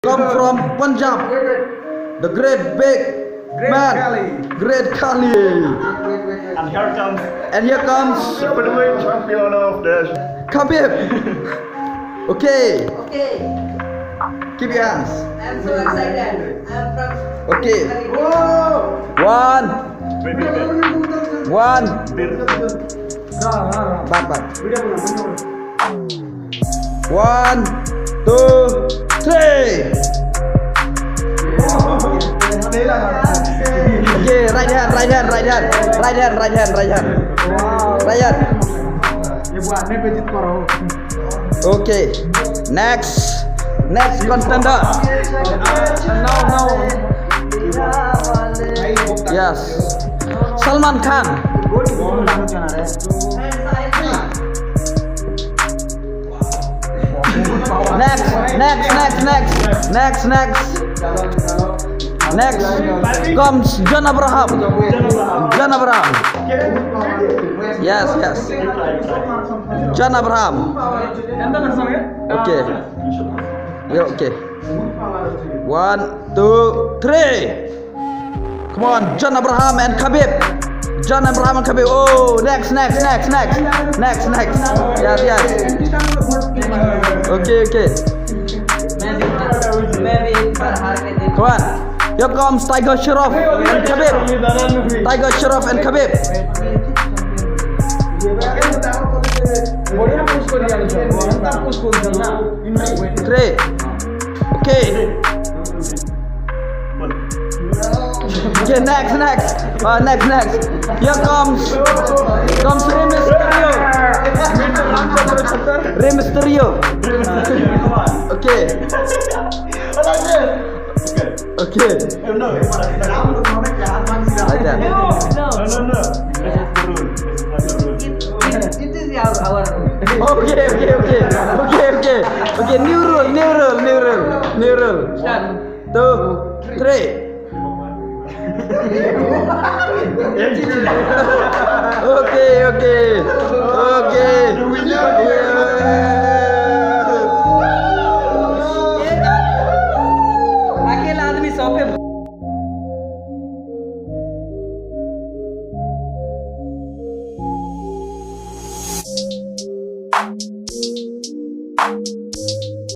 Come from Punjab, the great big man, Great Khali. And here comes And here comes champion of the Khabib. Okay, Okay, keep your hands. I'm so excited. I'm from. Okay. One, bad. 1, 2, 3. Okay, right hand. Okay, next contender. Yes, Salman Khan. Next comes John Abraham. Yes. John Abraham. Okay. Yeah, okay. 1, 2, 3. Come on, John Abraham and Khabib. Oh, next. Yes. Okay. Come on. Here comes Tiger Shroff and Khabib. Three. Okay, next. Here comes Rey Mysterio. Okay. Like that. It is our. Okay. New rule. Start. 2, 3. Okay.